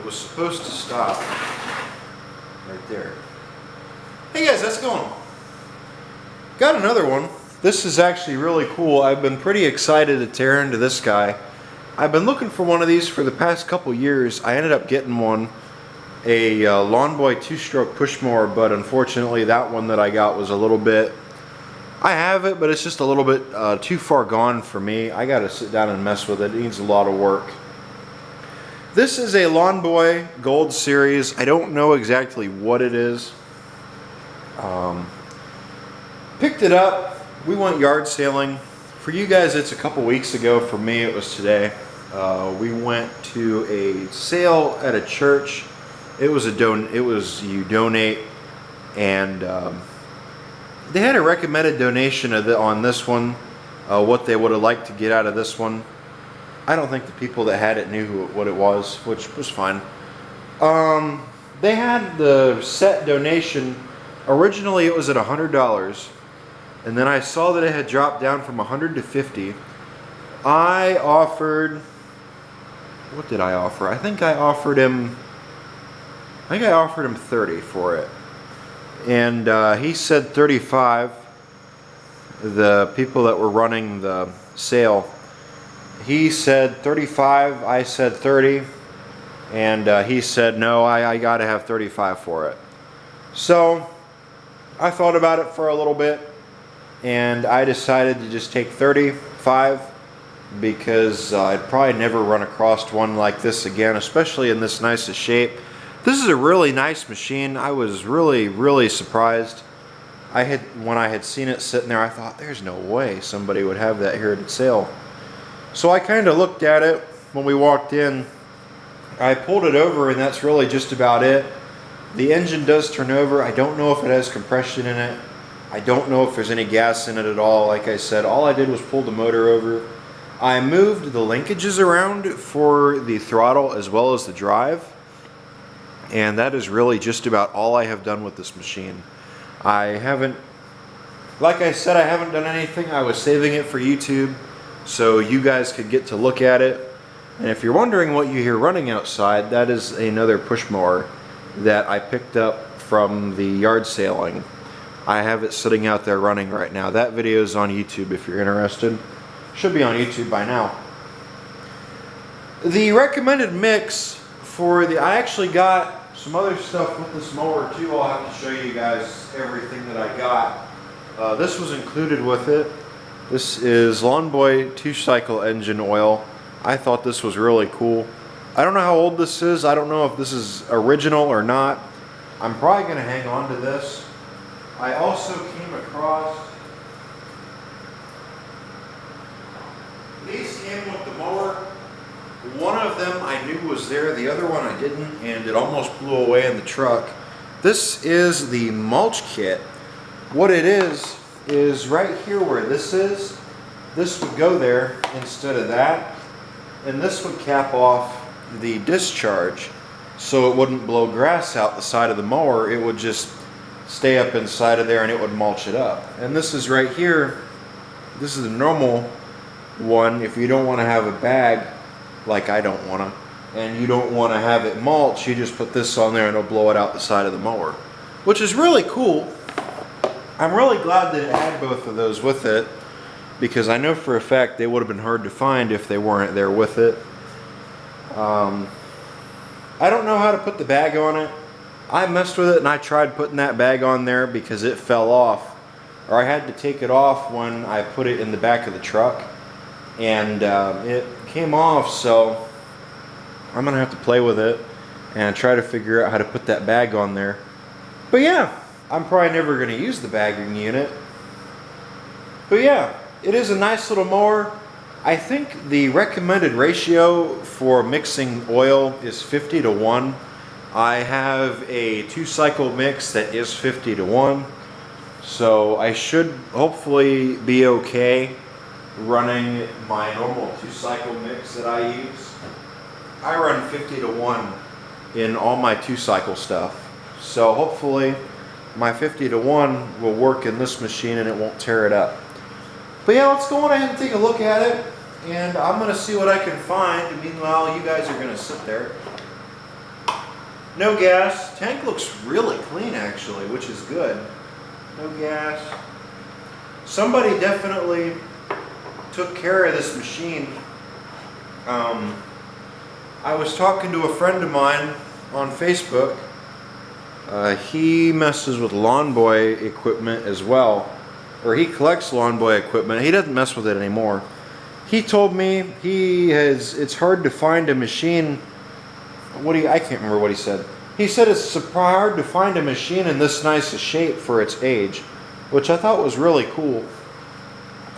was supposed to stop right there. Hey guys, how's it going? Got another one. This is actually really cool. I've been pretty excited to tear into this guy. I've been looking for one of these for the past couple years. I ended up getting one, a Lawnboy 2-stroke push mower, but unfortunately that one that I got was a little bit, I have it, but it's just a little bit too far gone for me. I gotta sit down and mess with it. It needs a lot of work. This is a Lawnboy Gold Series. I don't know exactly what it is. Picked it up. We went yard sailing. For you guys, it's a couple weeks ago. For me, it was today. We went to a sale at a church. It was you donate, and they had a recommended donation on this one. What they would have liked to get out of this one. I don't think the people that had it knew what it was, which was fine. They had the set donation. Originally, it was at $100. And then I saw that it had dropped down from 100 to 50. I offered, what did I offer? I think I offered him 30 for it. And he said 35. The people that were running the sale, he said 35, I said 30. And he said, no, I gotta have 35 for it. So I thought about it for a little bit, and I decided to just take 35 because I'd probably never run across one like this again, especially in this nice shape. This is a really nice machine. I was really surprised. When I had seen it sitting there, I thought there's no way somebody would have that here at sale. So I kind of looked at it when we walked in. I pulled it over, and that's really just about it. The engine does turn over. I don't know if it has compression in it. I don't know if there's any gas in it at all. Like I said, all I did was pull the motor over. I moved the linkages around for the throttle as well as the drive. And that is really just about all I have done with this machine. Like I said, I haven't done anything. I was saving it for YouTube so you guys could get to look at it. And if you're wondering what you hear running outside, that is another push mower that I picked up from the yard sailing. I have it sitting out there running right now. That video is on YouTube if you're interested. Should be on YouTube by now. The recommended mix for I actually got some other stuff with this mower too. I'll have to show you guys everything that I got. This was included with it. This is Lawnboy 2-cycle engine oil. I thought this was really cool. I don't know how old this is. I don't know if this is original or not. I'm probably going to hang on to this. I also came across, these came with the mower. One of them I knew was there, the other one I didn't, and it almost blew away in the truck. This is the mulch kit. What it is right here where this is, this would go there instead of that, and this would cap off the discharge so it wouldn't blow grass out the side of the mower. It would just stay up inside of there and it would mulch it up. And this is right here, this is the normal one. If you don't want to have a bag, like I don't want to, and you don't want to have it mulch, you just put this on there and it'll blow it out the side of the mower, which is really cool. I'm really glad that it had both of those with it, because I know for a fact they would have been hard to find if they weren't there with it. I don't know how to put the bag on it. I messed with it and I tried putting that bag on there because it fell off, or I had to take it off when I put it in the back of the truck, and it came off, so I'm gonna have to play with it and try to figure out how to put that bag on there. But yeah, I'm probably never gonna use the bagging unit. But yeah, it is a nice little mower. I think the recommended ratio for mixing oil is 50 to 1. I have a 2-cycle mix that is 50 to 1. So I should hopefully be okay running my normal 2-cycle mix that I use. I run 50 to 1 in all my 2-cycle stuff. So hopefully my 50 to 1 will work in this machine and it won't tear it up. But yeah, let's go on ahead and take a look at it, and I'm going to see what I can find. Meanwhile, you guys are going to sit there. No gas. Tank looks really clean actually, which is good. No gas. Somebody definitely took care of this machine. I was talking to a friend of mine on Facebook. He messes with Lawnboy equipment as well, or he collects Lawnboy equipment. He doesn't mess with it anymore. He told me it's hard to find a machine. I can't remember what he said. He said it's hard to find a machine in this nice a shape for its age, which I thought was really cool.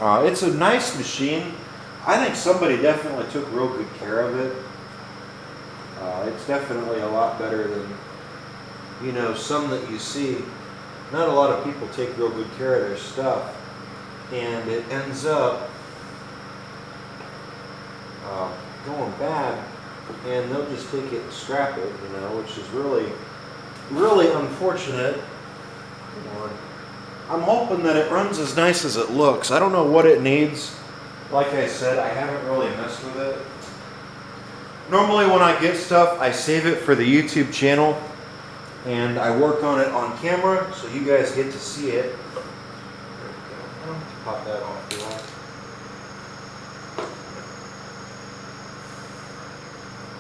It's a nice machine. I think somebody definitely took real good care of it. It's definitely a lot better than, you know, some that you see. Not a lot of people take real good care of their stuff, and it ends up going bad, and they'll just take it and scrap it, you know, which is really, really unfortunate. Come on. I'm hoping that it runs as nice as it looks. I don't know what it needs. Like I said, I haven't really messed with it. Normally when I get stuff, I save it for the YouTube channel, and I work on it on camera, so you guys get to see it. There we go. I don't have to pop that off, do I?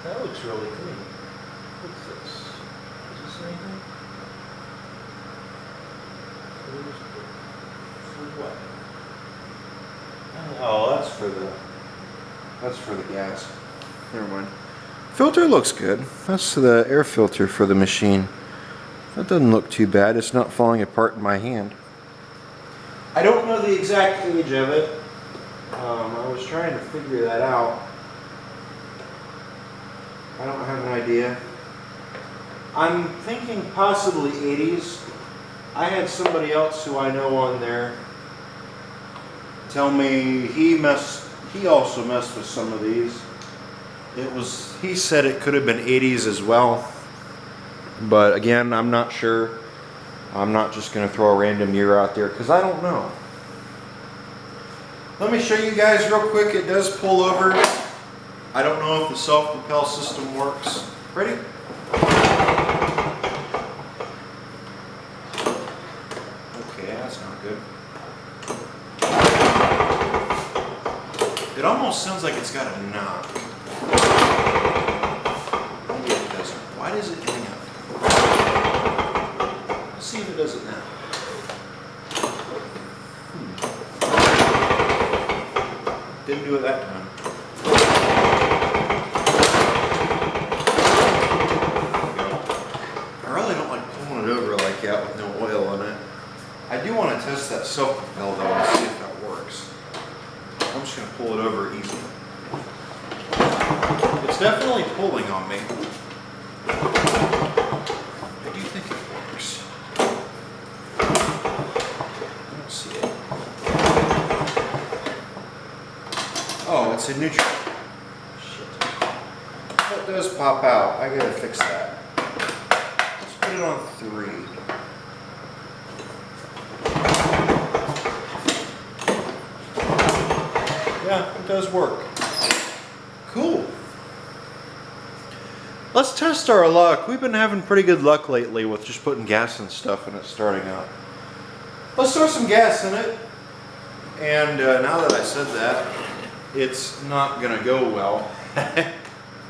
That looks really clean. What's this? Is this anything? For what? Oh, that's for the gas. Never mind. Filter looks good. That's the air filter for the machine. That doesn't look too bad. It's not falling apart in my hand. I don't know the exact age of it. I was trying to figure that out. I don't have an idea. I'm thinking possibly 80s. I had somebody else who I know on there tell me he also messed with some of these. He said it could have been 80s as well, but again, I'm not sure. I'm not just going to throw a random year out there because I don't know. Let me show you guys real quick. It does pull over. I don't know if the self-propel system works. Ready? Okay, that's not good. It almost sounds like it's got a knock. Maybe it doesn't. Why does it hang up? Let's see if it does it now. Didn't do it that time. I really don't like pulling it over like that with no oil in it. I do want to test that self-propel though and see if that works. I'm just going to pull it over easy. It's definitely pulling on me. I do think it works. I don't see it. Oh, it's in neutral. Shit. That does pop out. I gotta fix that. Let's put it on 3. Yeah, it does work. Cool. Let's test our luck. We've been having pretty good luck lately with just putting gas and stuff in it starting up. Let's throw some gas in it. And now that I said that, it's not going to go well.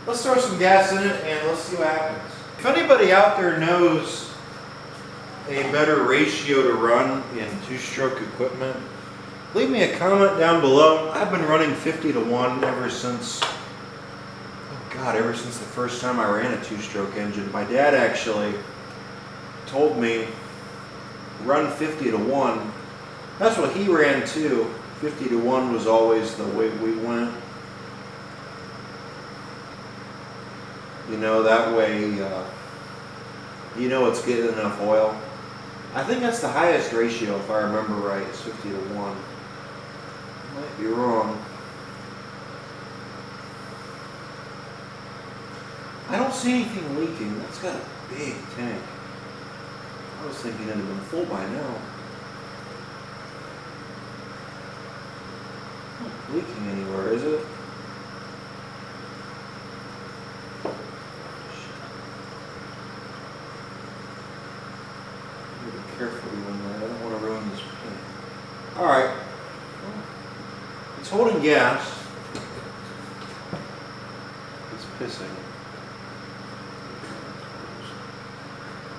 Let's throw some gas in it and let's see what happens. If anybody out there knows a better ratio to run in 2-stroke equipment, leave me a comment down below. I've been running 50 to 1 ever since the first time I ran a 2-stroke engine. My dad actually told me run 50 to 1. That's what he ran too. 50 to 1 was always the way we went. You know, that way you know it's getting enough oil. I think that's the highest ratio, if I remember right, is 50 to 1. Might be wrong. I don't see anything leaking. That's got a big tank. I was thinking it had been full by now. Not leaking anywhere, is it? smelling gas. It's pissing.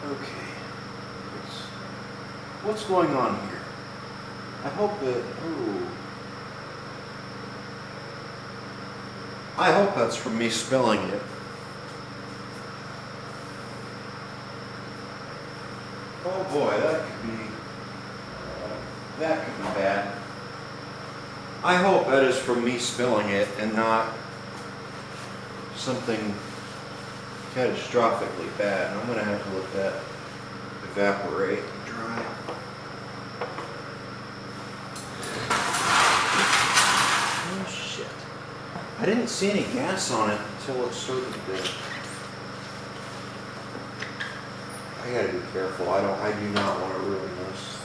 Okay. What's going on here? I hope that, ooh. I hope that's from me spilling it. Oh boy, that could be bad. I hope that is from me spilling it and not something catastrophically bad. I'm gonna have to let that evaporate and dry. Oh shit. I didn't see any gas on it until it started to. I gotta be careful. I do not want to ruin this.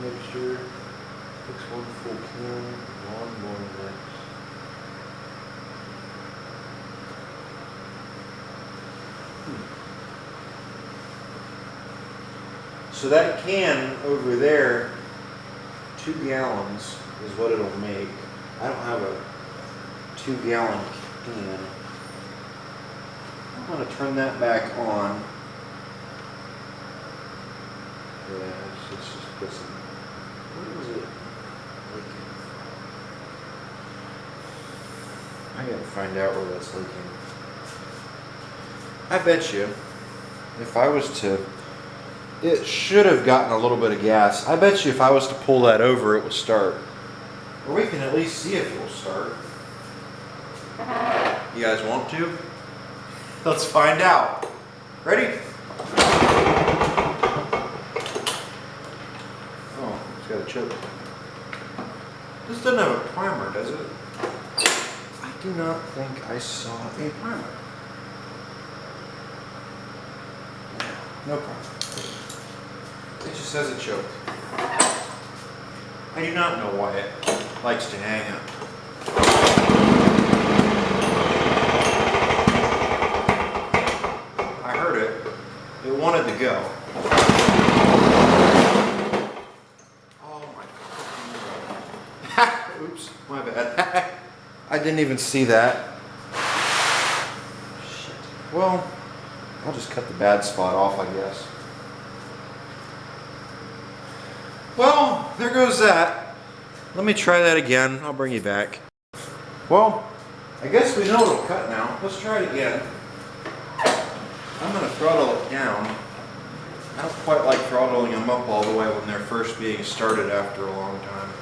Mixture. Mix 1 full can. Lawnboy mix. So that can over there, 2 gallons is what it'll make. I don't have a 2-gallon can. I'm going to turn that back on. Yeah, it's just pissing. What was it? I gotta find out where that's leaking. I bet you, if I was to, it should have gotten a little bit of gas. I bet you if I was to pull that over, it would start. Or we can at least see if it will start. You guys want to? Let's find out. Ready? Oh, it's got a choke. This doesn't have a primer, does it? I do not think I saw a primer. No primer. It just has a choke. I do not know why it likes to hang up. I heard it. It wanted to go. Oh my God. Oops, my bad. I didn't even see that. Shit. Well, I'll just cut the bad spot off, I guess. Well, there goes that. Let me try that again. I'll bring you back. Well, I guess we know it'll cut now. Let's try it again. I'm going to throttle it down. I don't quite like throttling them up all the way when they're first being started after a long time.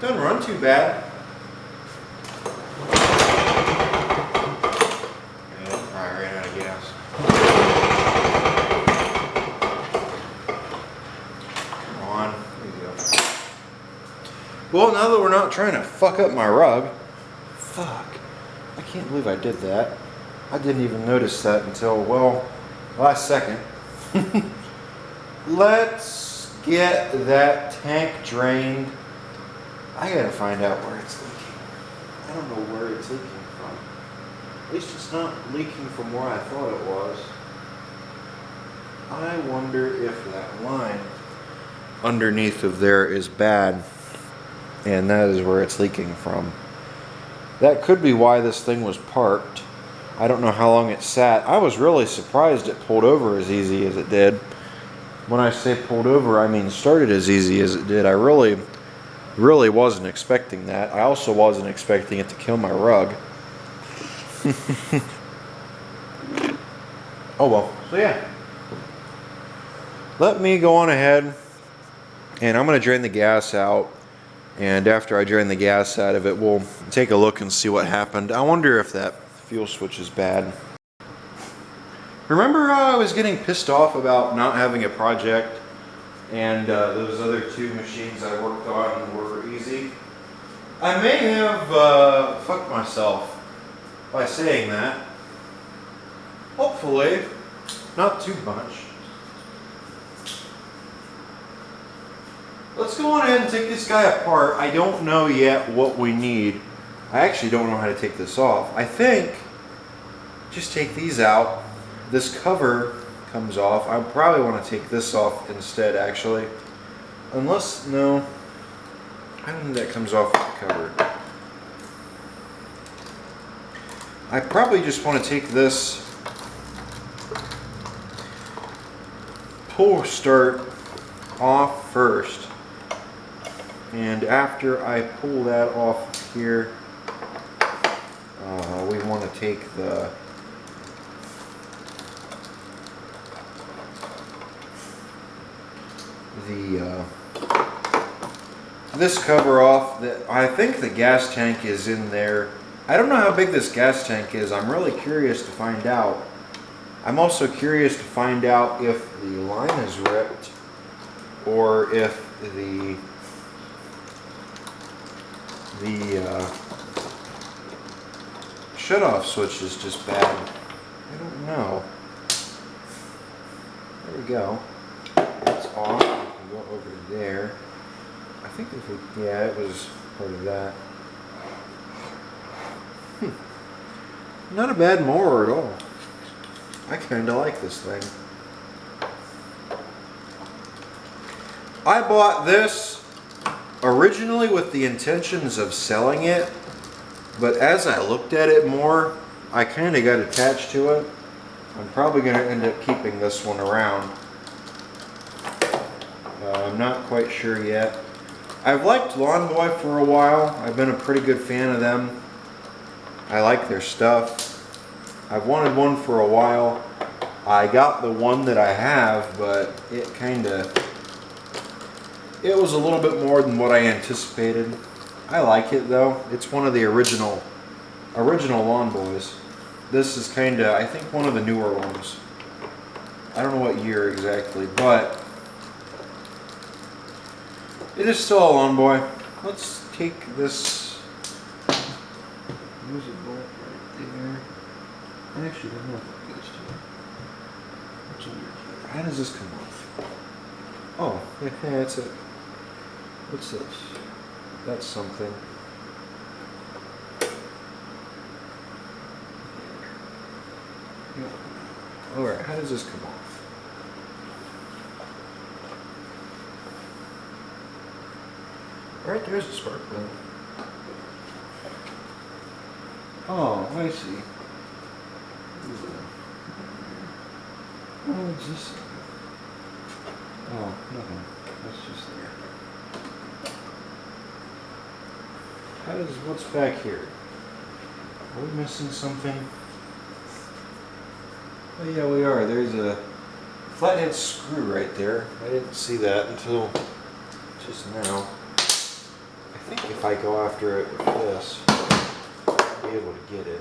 Doesn't run too bad. Yeah, it probably ran out of gas. Come on, there you go. Well, now that we're not trying to fuck up my rug, fuck, I can't believe I did that. I didn't even notice that until, well, last second. Let's get that tank drained. I gotta find out where it's leaking. I don't know where it's leaking from. At least it's not leaking from where I thought it was. I wonder if that line underneath of there is bad, and that is where it's leaking from. That could be why this thing was parked. I don't know how long it sat. I was really surprised it pulled over as easy as it did. When I say pulled over, I mean started as easy as it did. I really wasn't expecting that. I also wasn't expecting it to kill my rug. Oh well, so yeah. Let me go on ahead and I'm going to drain the gas out, and after I drain the gas out of it, we'll take a look and see what happened. I wonder if that fuel switch is bad. Remember how I was getting pissed off about not having a project and those other 2 machines I worked on were easy? I may have fucked myself by saying that. Hopefully, not too much. let's go on ahead and take this guy apart. I don't know yet what we need. I actually don't know how to take this off. I think just take these out. This cover comes off. I probably want to take this off instead, actually. Unless, no, I don't think that comes off with the cover. I probably just want to take this pull start off first. And after I pull that off here, we want to take this cover off. I think the gas tank is in there. I don't know how big this gas tank is. I'm really curious to find out. I'm also curious to find out if the line is ripped or if the shut-off switch is just bad. I don't know. There we go. It's off. We can go over there. I think if we, yeah, it was part of that. Not a bad mower at all. I kind of like this thing. I bought this originally with the intentions of selling it, but as I looked at it more, I kind of got attached to it. I'm probably going to end up keeping this one around. I'm not quite sure yet. I've liked Lawnboy for a while. I've been a pretty good fan of them. I like their stuff. I've wanted one for a while. I got the one that I have, but it was a little bit more than what I anticipated. I like it though. It's one of the original Lawnboys. This is I think one of the newer ones. I don't know what year exactly, but it is still a Lawnboy. Let's take this. There's a bolt right there. I actually don't know if it goes to it. What's under here? How does this come off? Oh, yeah, that's it. What's this? That's something. Alright, how does this come off? Alright, there's a spark plug. Oh, I see. What's this? Oh, nothing. That's just there. What's back here? Are we missing something? Oh yeah, we are. There's a flathead screw right there. I didn't see that until just now. I think if I go after it with this, I'll be able to get it.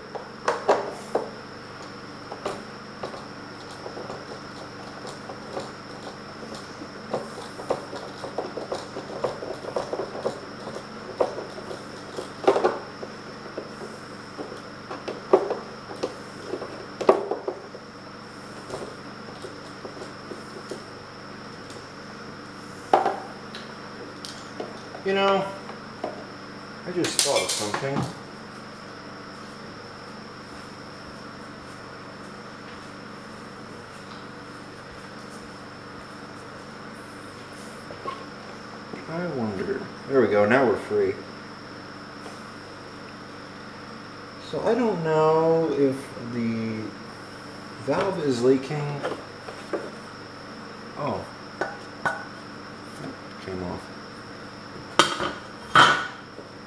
You know, I just thought of something. I wonder. There we go, now we're free. So I don't know if the valve is leaking. Oh. Came off.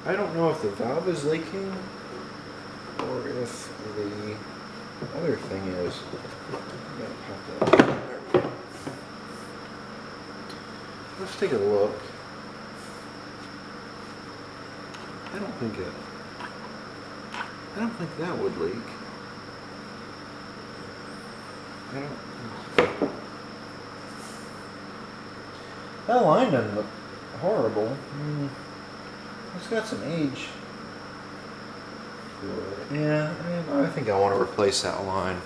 I don't know if the valve is leaking or if the other thing is. I'm gonna pop that. There we go. Let's take a look. I don't think that would leak. I don't. That line doesn't look horrible. It's got some age. Yeah, I think I want to replace that line.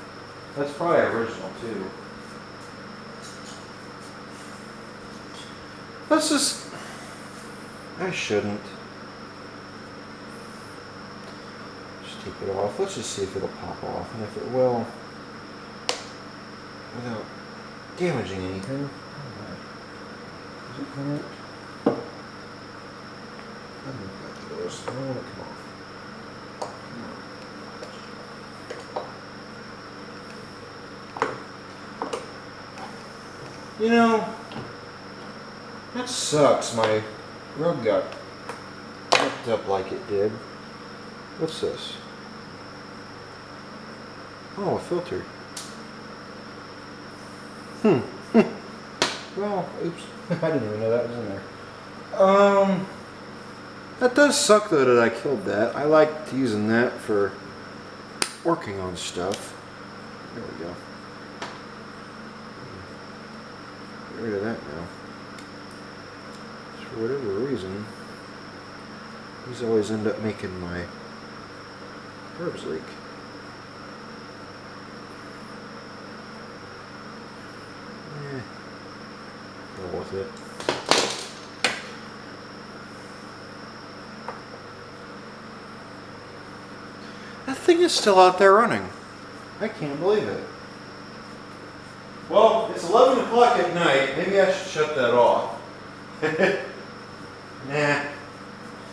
That's probably original too. Let's just I shouldn't. Just take it off. Let's just see if it'll pop off, and if it will, without damaging anything. Does it come out? I don't want it to come off. You know, that sucks. My rug got fucked up like it did. What's this? Oh, a filter. Well, oops. I didn't even know that was in there. That does suck though that I killed that. I liked using that for working on stuff. There we go. Get rid of that now. For whatever reason, these always end up making my herbs leak. Roll with it. That thing is still out there running. I can't believe it. Well, it's 11 o'clock at night. Maybe I should shut that off. Nah,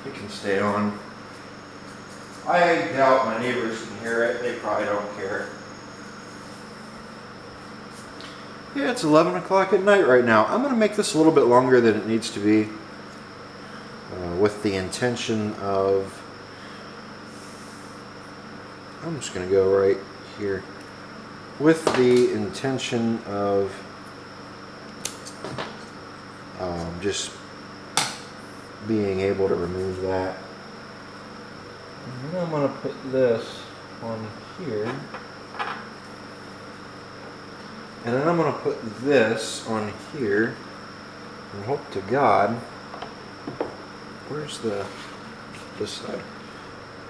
it can stay on. I doubt my neighbors can hear it. They probably don't care. Yeah, it's 11 o'clock at night right now. I'm going to make this a little bit longer than it needs to be, with the intention of... I'm just going to go right here. With the intention of just being able to remove that. And then I'm going to put this on here. And then I'm going to put this on here. And hope to God. Where's this side?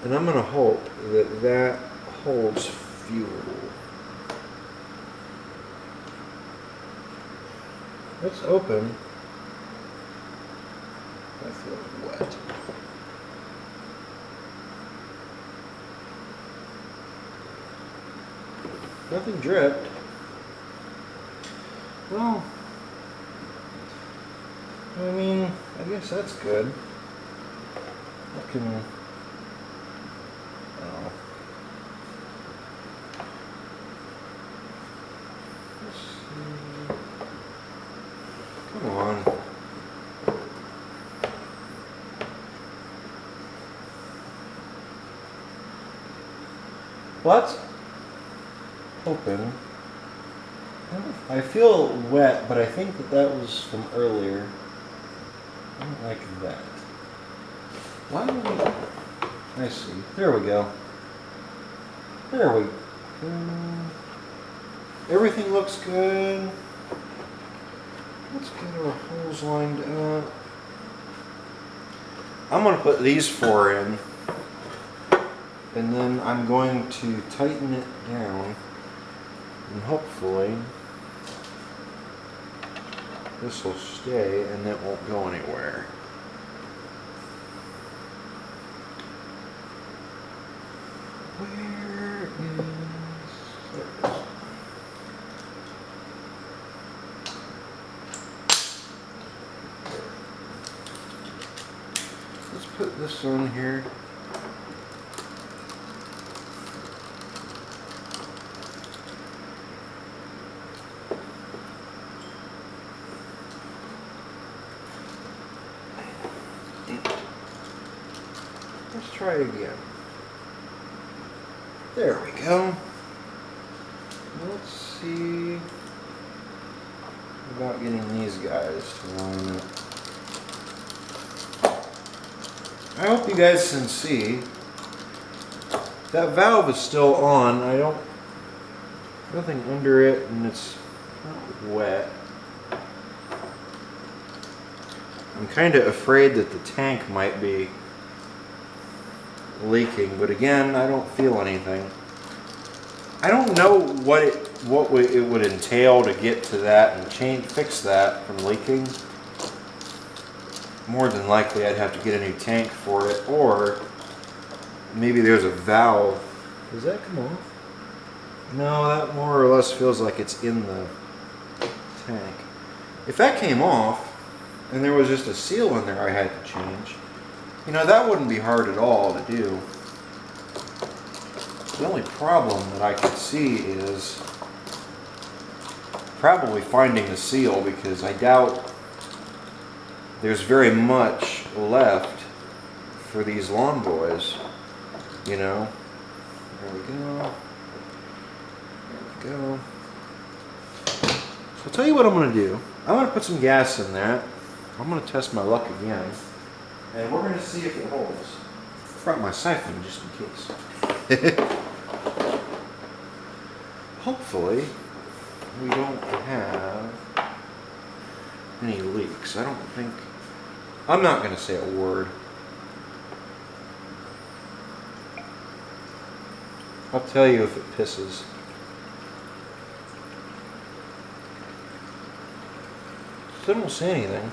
And I'm going to hope that that holds fuel. It's open. I feel wet. Nothing dripped. Well, I mean, I guess that's good. I can... Come on. Well, that's open. I feel wet, but I think that was from earlier. I don't like that. Why do we... I see. There we go. There we go. Everything looks good. Let's get our holes lined up. I'm going to put these 4 in, and then I'm going to tighten it down, and hopefully this will stay and it won't go anywhere. Where is... There it is. Let's put this on here. Let's try it again. There we go. Let's see about getting these guys to line up. I hope you guys can see. That valve is still on. Nothing under it, and it's not wet. I'm kind of afraid that the tank might be leaking, but again, I don't feel anything. I don't know what it would entail to get to that and fix that from leaking. more than likely I'd have to get a new tank for it, or maybe there's a valve. Does that come off? No, that more or less feels like it's in the tank. If that came off and there was just a seal in there I had to change, you know, that wouldn't be hard at all to do. The only problem that I could see is probably finding the seal, because I doubt there's very much left for these Lawnboys, you know. There we go. There we go. So I'll tell you what I'm going to do. I'm going to put some gas in that. I'm going to test my luck again. And we're going to see if it holds. I brought my siphon just in case. Hopefully, we don't have any leaks. I don't think... I'm not going to say a word. I'll tell you if it pisses. Still don't say anything.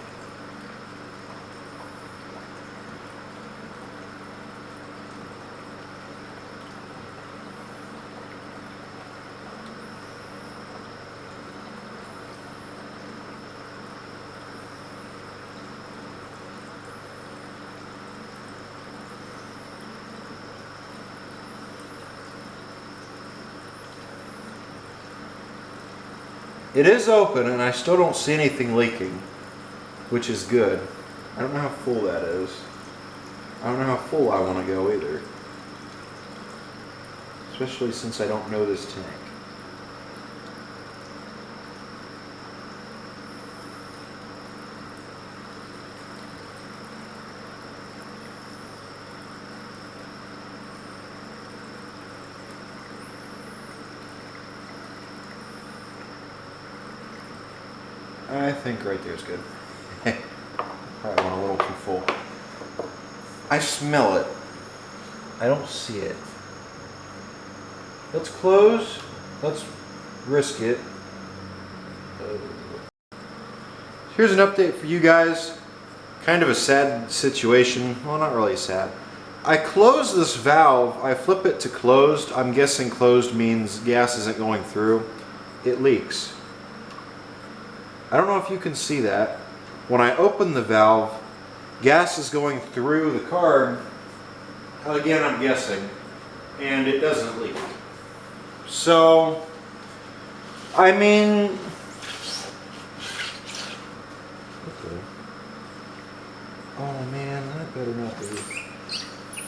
It is open, and I still don't see anything leaking, which is good. I don't know how full that is. I don't know how full I want to go either. Especially since I don't know this tank. I think right there is good. Probably went a little too full. I smell it. I don't see it. Let's close. Let's risk it. Here's an update for you guys. Kind of a sad situation. Well, not really sad. I close this valve. I flip it to closed. I'm guessing closed means gas isn't going through. It leaks. I don't know if you can see that. When I open the valve, gas is going through the card. Again, I'm guessing. And it doesn't leak. So, I mean... Okay. Oh man, that better not be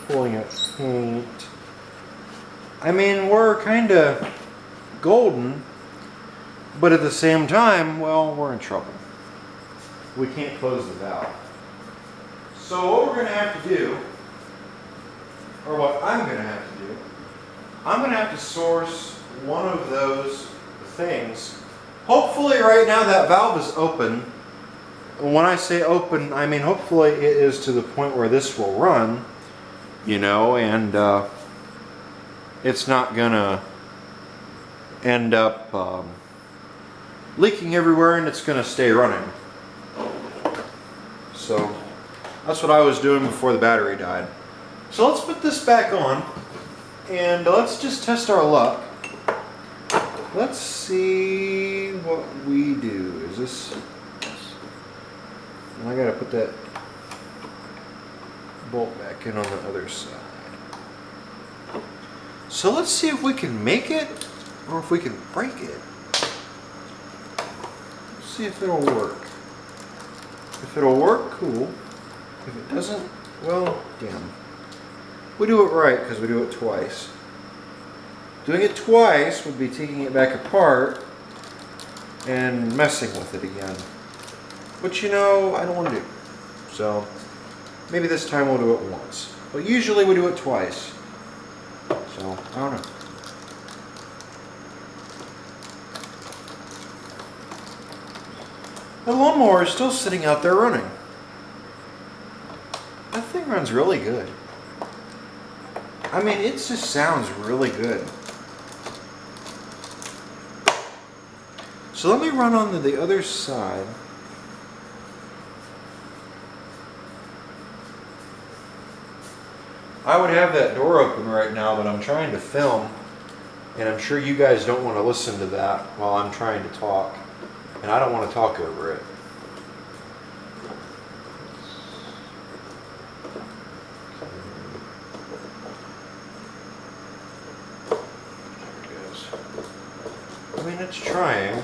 pulling up paint. I mean, we're kind of golden. But at the same time, well, we're in trouble. We can't close the valve. So what we're going to have to do, or what I'm going to have to do, I'm going to have to source one of those things. Hopefully right now that valve is open. When I say open, I mean hopefully it is to the point where this will run, you know, and it's not going to end up... leaking everywhere, and it's going to stay running. So that's what I was doing before the battery died. So let's put this back on and let's just test our luck. Let's see what we do. Is this... I gotta put that bolt back in on the other side. So let's see if we can make it or if we can break it. See if it'll work. If it'll work, cool. If it doesn't, well, damn. We do it right because we do it twice. Doing it twice would be taking it back apart and messing with it again. Which, you know, I don't want to do. So, maybe this time we'll do it once. But usually we do it twice. So, I don't know. The lawnmower is still sitting out there running. That thing runs really good. I mean, it just sounds really good. So let me run on to the other side. I would have that door open right now, but I'm trying to film, and I'm sure you guys don't want to listen to that while I'm trying to talk, and I don't want to talk over it. There it goes. I mean, it's trying.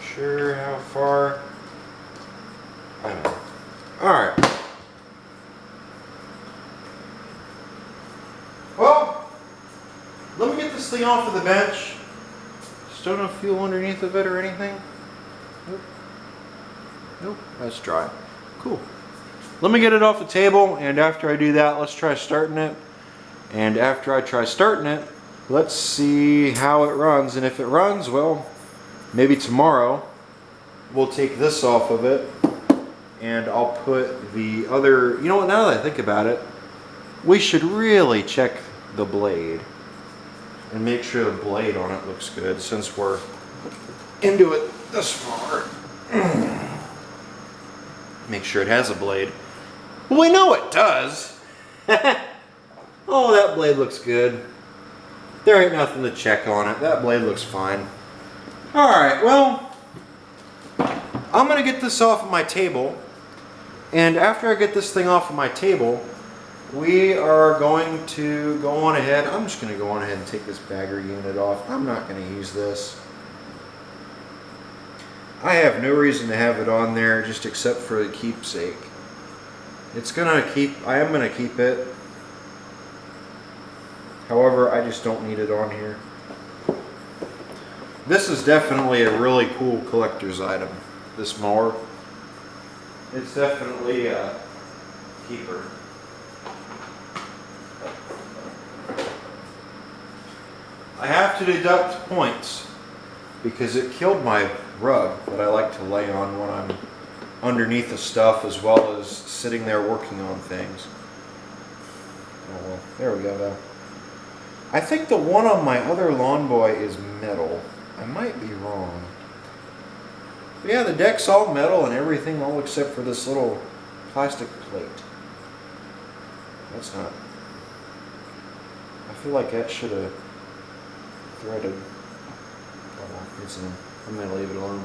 Sure how far. I don't know. Alright. Well, let me get this thing off of the bench. Just don't have fuel underneath of it or anything. Nope. Nope, that's dry. Cool. Let me get it off the table, and after I do that, let's try starting it. And after I try starting it, let's see how it runs. And if it runs, well, maybe tomorrow we'll take this off of it and I'll put the other, you know what, now that I think about it, we should really check the blade and make sure the blade on it looks good since we're into it this far. Make sure it has a blade. Well, we know it does. Oh, that blade looks good. There ain't nothing to check on it. That blade looks fine. Alright, well, I'm going to get this off of my table, and after I get this thing off of my table, we are going to go on ahead. I'm just going to go on ahead and take this bagger unit off. I'm not going to use this. I have no reason to have it on there just except for the keepsake. It's going to keep, I am going to keep it. However, I just don't need it on here. This is definitely a really cool collector's item, this mower. It's definitely a keeper. I have to deduct points because it killed my rug that I like to lay on when I'm underneath the stuff as well as sitting there working on things. Oh well, there we go though. I think the one on my other Lawnboy is metal. I might be wrong. But yeah, the deck's all metal and everything, all except for this little plastic plate. That's not... I feel like that should have threaded. Oh, well, I'm going to leave it alone.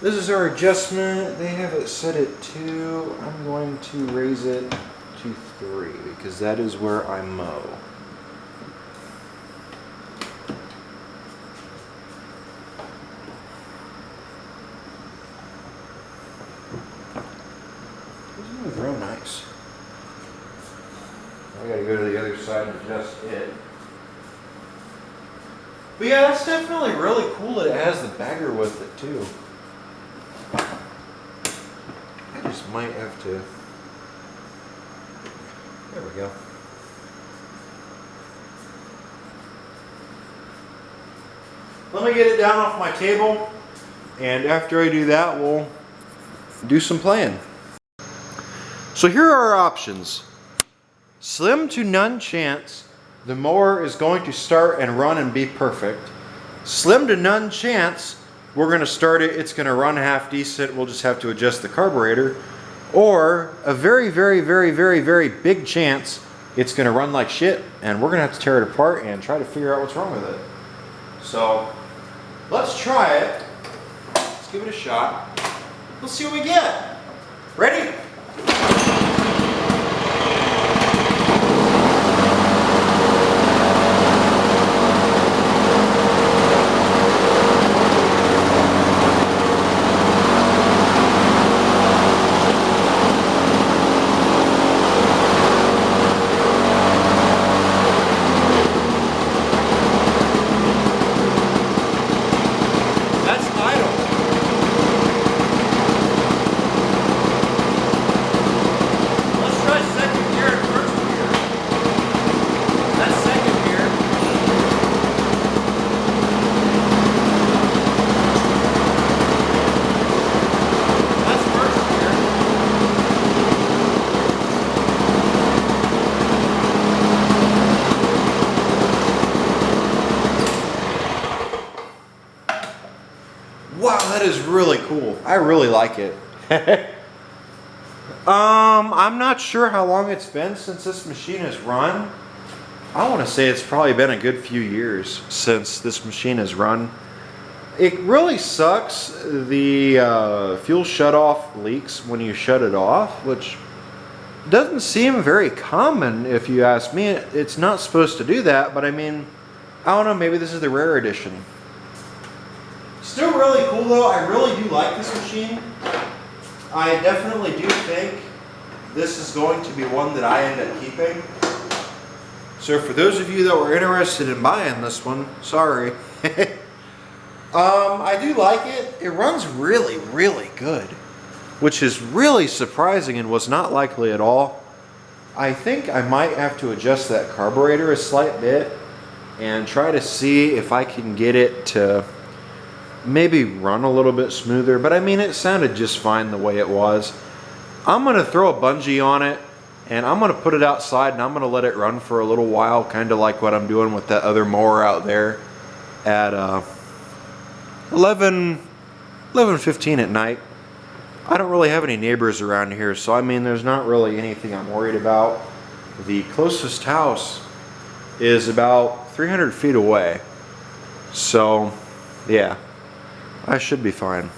This is our adjustment. They have it set at 2. I'm going to raise it to 3 because that is where I mow. Real nice. I gotta go to the other side and adjust it. But yeah, that's definitely really cool that it has the bagger with it too. I just might have to... There we go. Let me get it down off my table, and after I do that, we'll do some playing. So here are our options. Slim to none chance the mower is going to start and run and be perfect. Slim to none chance we're going to start it, it's going to run half decent, we'll just have to adjust the carburetor. Or a very, very, very, very, very big chance it's going to run like shit and we're going to have to tear it apart and try to figure out what's wrong with it. So let's try it. Let's give it a shot. Let's see what we get. Ready? that is really cool. I really like it. I'm not sure how long it's been since this machine has run. I want to say it's probably been a good few years since this machine has run. It really sucks. The fuel shutoff leaks when you shut it off, which doesn't seem very common if you ask me. It's not supposed to do that, but I mean, I don't know, maybe this is the rare edition. Still really cool though. I really do like this machine. I definitely do think this is going to be one that I end up keeping. So for those of you that were interested in buying this one, sorry. I do like it. It runs really, really good, which is really surprising and was not likely at all. I think I might have to adjust that carburetor a slight bit and try to see if I can get it to maybe run a little bit smoother, but I mean, it sounded just fine the way it was. I'm going to throw a bungee on it and I'm going to put it outside and I'm going to let it run for a little while, kind of like what I'm doing with that other mower out there at 11:15 at night. I don't really have any neighbors around here, so I mean, there's not really anything I'm worried about. The closest house is about 300 feet away, so yeah, I should be fine.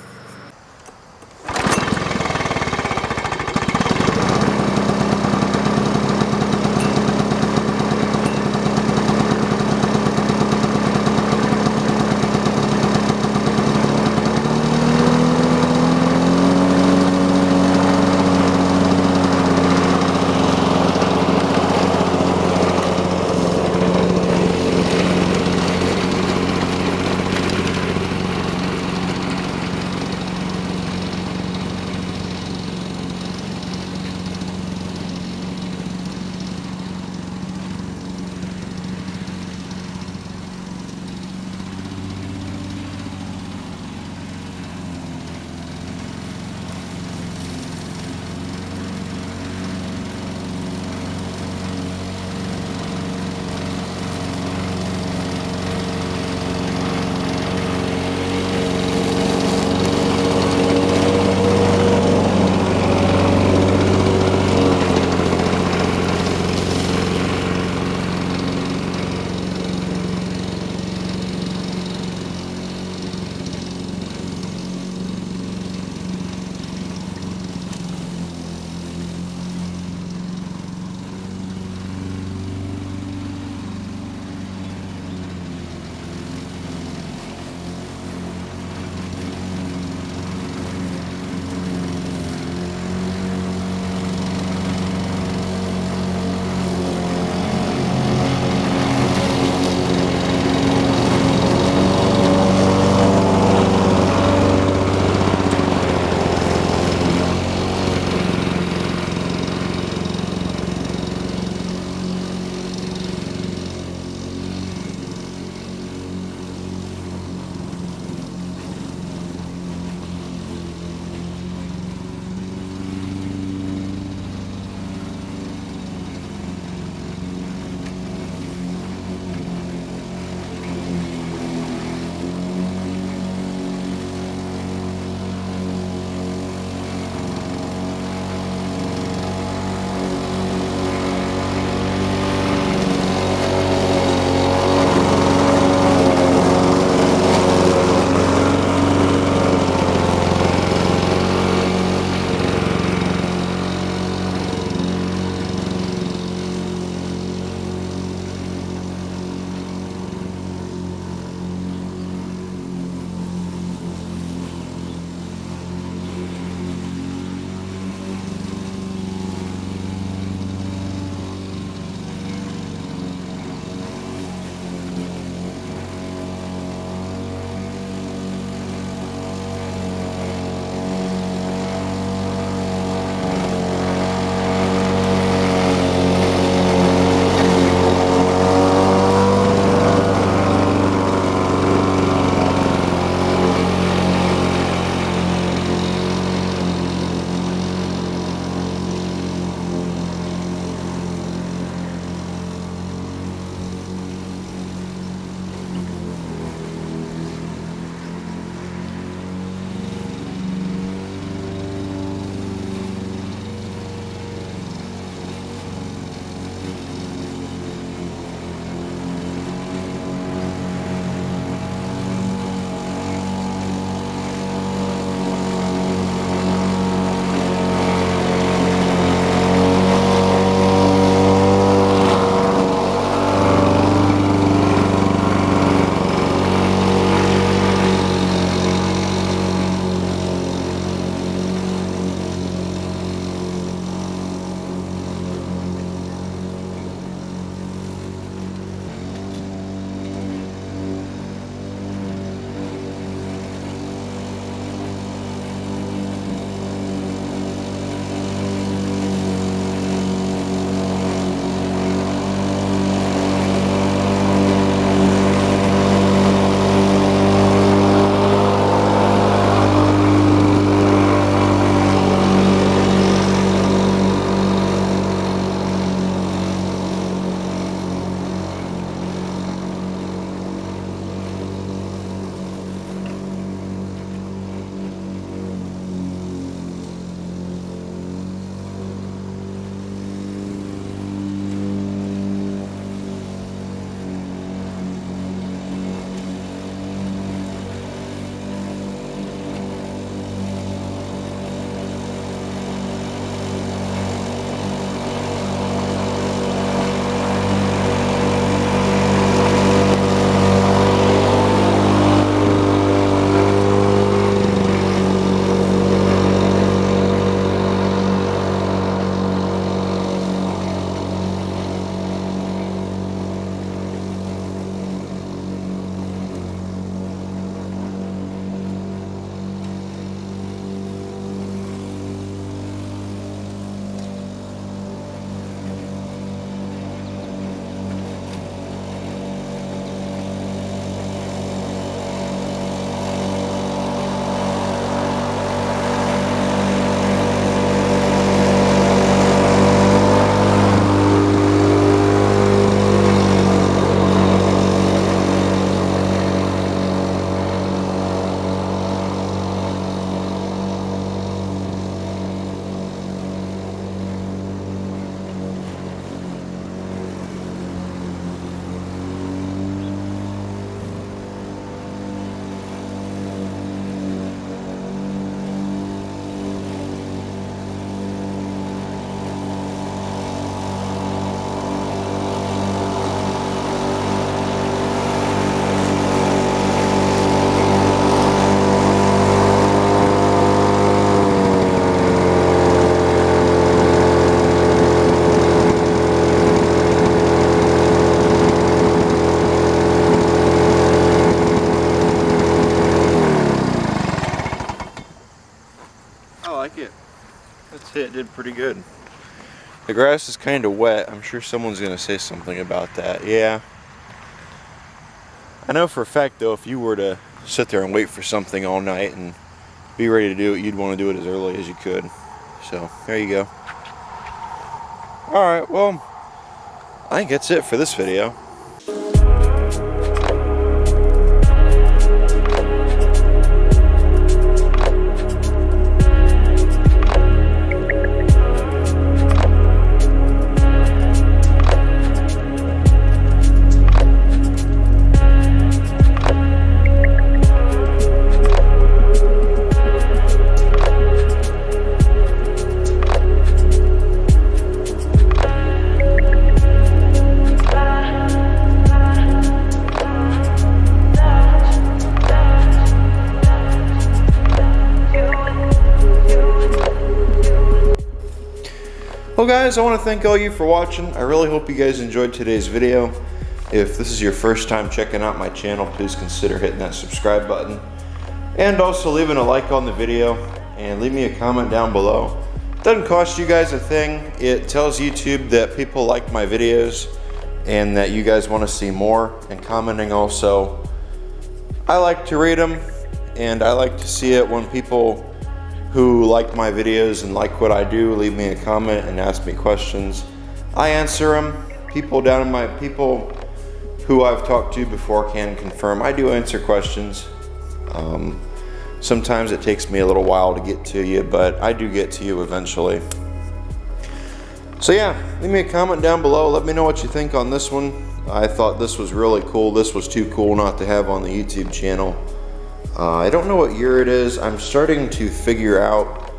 did pretty good. The grass is kind of wet. I'm sure someone's going to say something about that. Yeah. I know for a fact though, if you were to sit there and wait for something all night and be ready to do it, you'd want to do it as early as you could. So there you go. Alright, well, I think that's it for this video. Well guys, I want to thank all you for watching. I really hope you guys enjoyed today's video. If this is your first time checking out my channel, please consider hitting that subscribe button. And also leaving a like on the video and leave me a comment down below. It doesn't cost you guys a thing. It tells YouTube that people like my videos and that you guys want to see more. And commenting also, I like to read them and I like to see it when people who like my videos and like what I do leave me a comment and ask me questions. I answer them. People who I've talked to before can confirm I do answer questions. Sometimes it takes me a little while to get to you, but I do get to you eventually. So yeah, leave me a comment down below. Let me know what you think on this one. I thought this was really cool. This was too cool not to have on the YouTube channel. I don't know what year it is. I'm starting to figure out.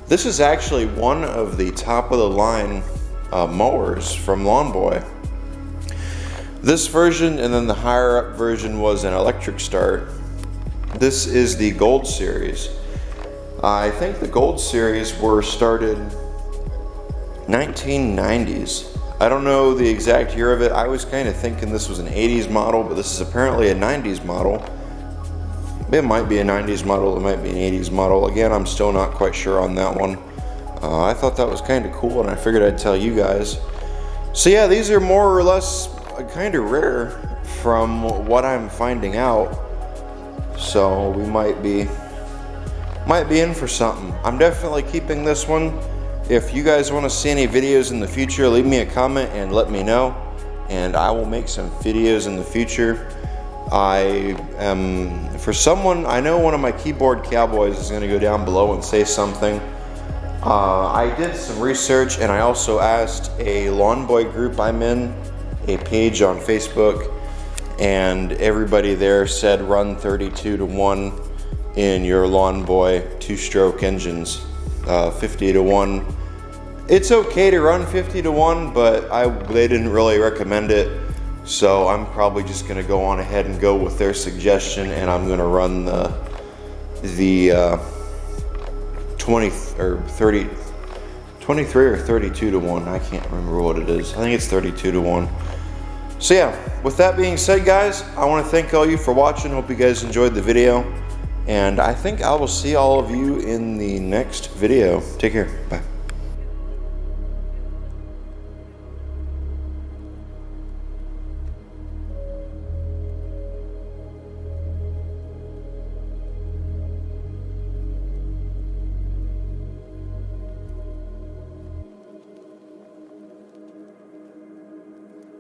This is actually one of the top of the line mowers from Lawnboy. This version and then the higher up version was an electric start. This is the Gold Series. I think the Gold Series were started 1990s. I don't know the exact year of it. I was kind of thinking this was an 80s model, but this is apparently a 90s model. It might be a 90s model, it might be an 80s model. Again, I'm still not quite sure on that one. I thought that was kind of cool and I figured I'd tell you guys. So yeah, these are more or less kind of rare from what I'm finding out. So we might be in for something. I'm definitely keeping this one. If you guys want to see any videos in the future, leave me a comment and let me know. And I will make some videos in the future. I know one of my keyboard cowboys is going to go down below and say something. I did some research and I also asked a Lawnboy group I'm in, a page on Facebook, and everybody there said run 32-to-1 in your Lawnboy two-stroke engines, 50-to-1. It's okay to run 50-to-1, but they didn't really recommend it. So I'm probably just going to go on ahead and go with their suggestion, and I'm going to run the 23 or 32-to-1. I can't remember what it is. I think it's 32-to-1. So yeah, with that being said, guys, I want to thank all you for watching. Hope you guys enjoyed the video, and I think I will see all of you in the next video. Take care. Bye.